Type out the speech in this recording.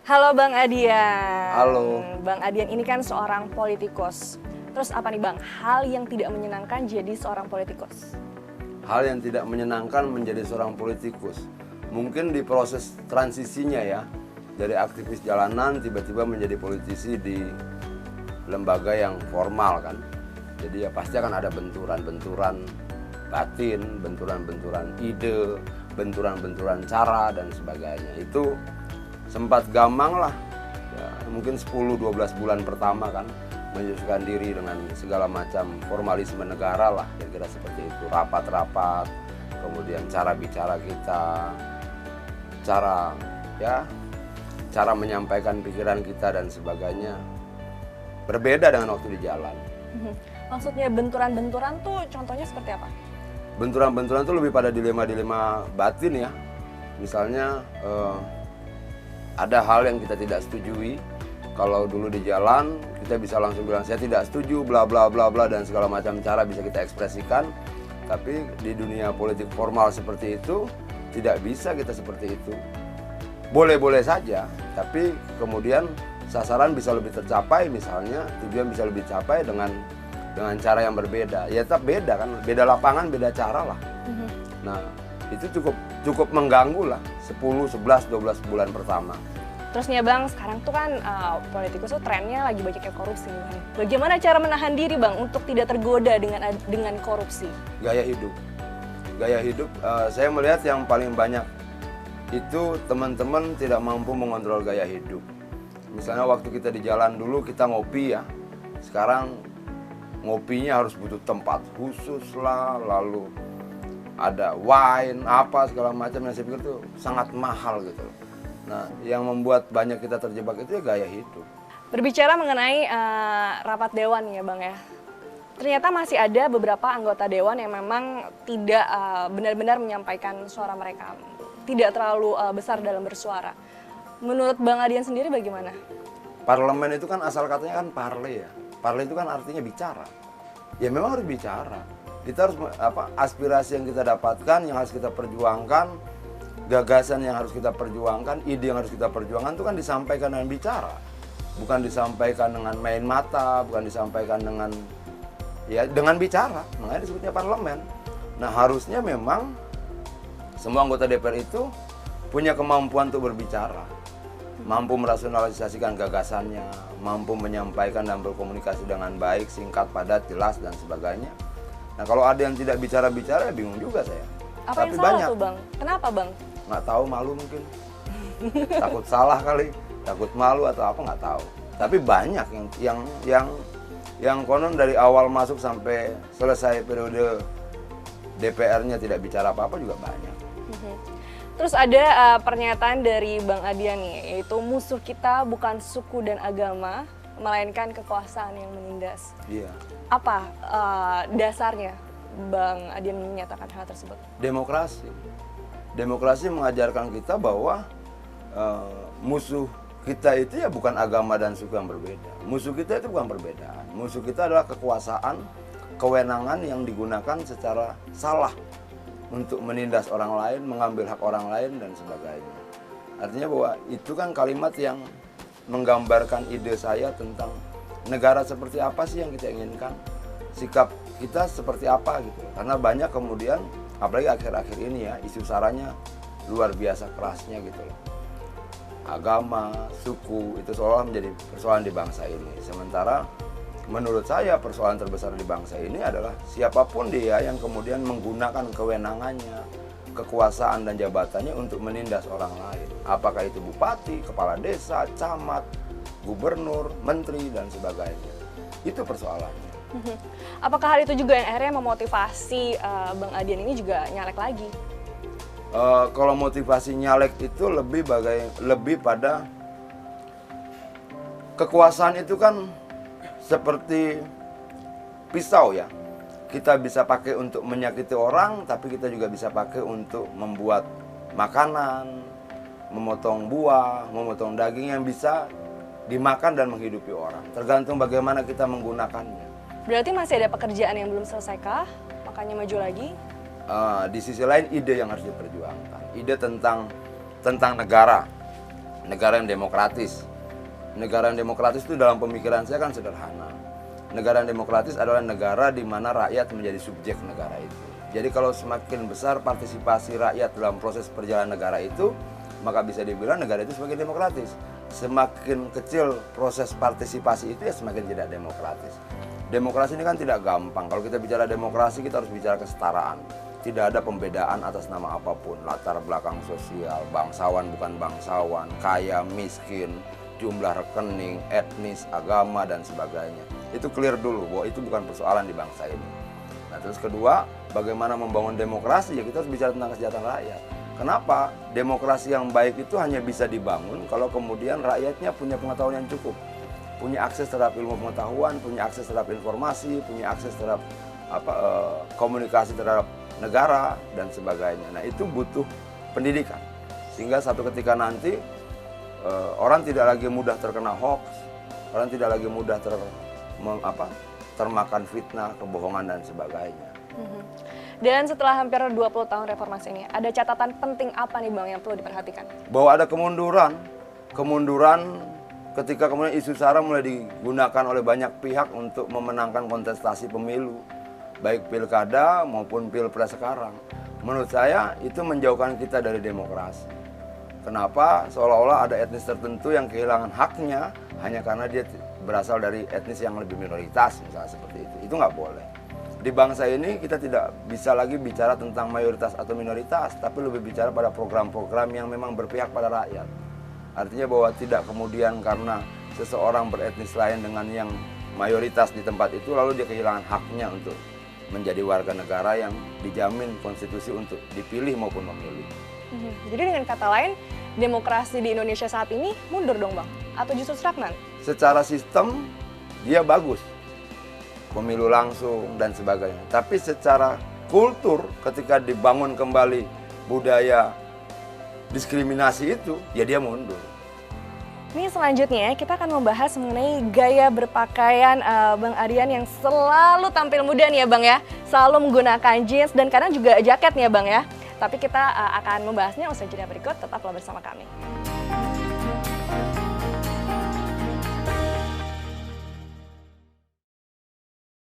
Halo Bang Adian. Halo. Bang Adian ini kan seorang politikus. Terus apa nih Bang, hal yang tidak menyenangkan jadi seorang politikus? Hal yang tidak menyenangkan menjadi seorang politikus. Mungkin di proses transisinya ya, dari aktivis jalanan tiba-tiba menjadi politisi di lembaga yang formal kan. Jadi ya pasti akan ada benturan-benturan batin, benturan-benturan ide, benturan-benturan cara dan sebagainya. Itu sempat gamang lah, ya, mungkin 10-12 bulan pertama kan, menyesuaikan diri dengan segala macam formalisme negara lah, kira-kira seperti itu. Rapat-rapat, kemudian cara bicara kita, cara menyampaikan pikiran kita dan sebagainya berbeda dengan waktu di jalan. Maksudnya benturan-benturan tuh contohnya seperti apa? Benturan-benturan itu lebih pada dilema-dilema batin ya. Misalnya ada hal yang kita tidak setujui. Kalau dulu di jalan kita bisa langsung bilang saya tidak setuju bla bla bla bla dan segala macam cara bisa kita ekspresikan. Tapi di dunia politik formal seperti itu tidak bisa kita seperti itu. Boleh-boleh saja, tapi kemudian sasaran bisa lebih tercapai, misalnya tujuan bisa lebih capai dengan cara yang berbeda. Ya tetap beda kan, beda lapangan, beda cara lah. Nah, itu cukup mengganggu lah 10, 11, 12 bulan pertama. Terus nih Bang, sekarang tuh kan politikus tuh trennya lagi banyak yang korupsi nih Bang. Bagaimana cara menahan diri Bang untuk tidak tergoda dengan korupsi? Gaya hidup. Gaya hidup, saya melihat yang paling banyak itu teman-teman tidak mampu mengontrol gaya hidup. Misalnya waktu kita di jalan dulu kita ngopi ya, sekarang ngopinya harus butuh tempat khusus lah, lalu ada wine, apa segala macam yang saya pikir itu sangat mahal gitu. Nah, yang membuat banyak kita terjebak itu ya gaya hidup. Berbicara mengenai rapat dewan ya Bang ya, ternyata masih ada beberapa anggota dewan yang memang tidak benar-benar menyampaikan suara mereka, tidak terlalu besar dalam bersuara. Menurut Bang Adian sendiri bagaimana? Parlemen itu kan asal katanya kan parle ya. Parle itu kan artinya bicara. Ya memang harus bicara. Kita harus aspirasi yang kita dapatkan, yang harus kita perjuangkan, gagasan yang harus kita perjuangkan, ide yang harus kita perjuangkan itu kan disampaikan dengan bicara. Bukan disampaikan dengan main mata, bukan disampaikan dengan bicara. Makanya disebutnya parlemen. Nah, harusnya memang semua anggota DPR itu punya kemampuan untuk berbicara, mampu merasionalisasikan gagasannya, mampu menyampaikan dan berkomunikasi dengan baik, singkat, padat, jelas, dan sebagainya. Nah, kalau ada yang tidak bicara-bicara, ya bingung juga saya. Apa yang salah tuh Bang? Kenapa Bang? Nggak tahu, malu mungkin. Takut salah kali, takut malu atau apa nggak tahu. Tapi banyak yang konon dari awal masuk sampai selesai periode DPR-nya tidak bicara apa-apa juga banyak. Terus ada pernyataan dari Bang Adian nih, yaitu musuh kita bukan suku dan agama, melainkan kekuasaan yang menindas. Iya. Apa dasarnya Bang Adian menyatakan hal tersebut? Demokrasi. Demokrasi mengajarkan kita bahwa musuh kita itu ya bukan agama dan suku yang berbeda. Musuh kita itu bukan perbedaan. Musuh kita adalah kekuasaan, kewenangan yang digunakan secara salah untuk menindas orang lain, mengambil hak orang lain, dan sebagainya. Artinya bahwa itu kan kalimat yang menggambarkan ide saya tentang negara seperti apa sih yang kita inginkan, sikap kita seperti apa gitu. Karena banyak kemudian, apalagi akhir-akhir ini ya, isu saranya luar biasa kerasnya gitu loh. Agama, suku, itu seolah menjadi persoalan di bangsa ini. Sementara menurut saya persoalan terbesar di bangsa ini adalah siapapun dia yang kemudian menggunakan kewenangannya, kekuasaan dan jabatannya untuk menindas orang lain. Apakah itu bupati, kepala desa, camat, gubernur, menteri, dan sebagainya. Itu persoalannya. Apakah hal itu juga yang akhirnya memotivasi Bang Adian ini juga nyalek lagi? Kalau motivasi nyalek itu lebih pada kekuasaan itu kan seperti pisau ya. Kita bisa pakai untuk menyakiti orang, tapi kita juga bisa pakai untuk membuat makanan, memotong buah, memotong daging yang bisa dimakan dan menghidupi orang. Tergantung bagaimana kita menggunakannya. Berarti masih ada pekerjaan yang belum selesaikah? Makanya maju lagi? Di sisi lain ide yang harus diperjuangkan. Ide tentang negara. negara yang demokratis. Negara yang demokratis itu dalam pemikiran saya kan sederhana. Negara yang demokratis adalah negara di mana rakyat menjadi subjek negara itu. Jadi kalau semakin besar partisipasi rakyat dalam proses perjalanan negara itu, maka bisa dibilang negara itu semakin demokratis. Semakin kecil proses partisipasi itu ya semakin tidak demokratis. Demokrasi ini kan tidak gampang. Kalau kita bicara demokrasi, kita harus bicara kesetaraan. Tidak ada pembedaan atas nama apapun, latar belakang sosial, bangsawan bukan bangsawan, kaya, miskin, jumlah rekening, etnis, agama, dan sebagainya. Itu clear dulu bahwa itu bukan persoalan di bangsa ini. Nah, terus kedua, bagaimana membangun demokrasi, ya kita harus bicara tentang kesejahteraan rakyat. Kenapa? Demokrasi yang baik itu hanya bisa dibangun kalau kemudian rakyatnya punya pengetahuan yang cukup. Punya akses terhadap ilmu pengetahuan, punya akses terhadap informasi, punya akses terhadap komunikasi terhadap negara, dan sebagainya. Nah, itu butuh pendidikan. Sehingga satu ketika nanti orang tidak lagi mudah terkena hoax, orang tidak lagi mudah termakan fitnah, kebohongan, dan sebagainya. Dan setelah hampir 20 tahun reformasi ini, ada catatan penting apa nih Bang yang perlu diperhatikan? Bahwa ada kemunduran ketika kemudian isu SARA mulai digunakan oleh banyak pihak untuk memenangkan kontestasi pemilu, baik pilkada maupun pilpres sekarang. Menurut saya itu menjauhkan kita dari demokrasi. Kenapa? Seolah-olah ada etnis tertentu yang kehilangan haknya hanya karena dia berasal dari etnis yang lebih minoritas, misalnya seperti itu. Itu nggak boleh. Di bangsa ini kita tidak bisa lagi bicara tentang mayoritas atau minoritas, tapi lebih bicara pada program-program yang memang berpihak pada rakyat. Artinya bahwa tidak kemudian karena seseorang beretnis lain dengan yang mayoritas di tempat itu, lalu dia kehilangan haknya untuk menjadi warga negara yang dijamin konstitusi untuk dipilih maupun memilih. Jadi dengan kata lain, demokrasi di Indonesia saat ini mundur dong Bang? Atau justru stagnan? Secara sistem dia bagus, pemilu langsung dan sebagainya. Tapi secara kultur ketika dibangun kembali budaya diskriminasi itu, ya dia mundur. Ini selanjutnya kita akan membahas mengenai gaya berpakaian Bang Aryan yang selalu tampil muda nih ya Bang ya. Selalu menggunakan jeans dan kadang juga jaket nih ya Bang ya. Tapi kita akan membahasnya usai jeda berikut, tetaplah bersama kami.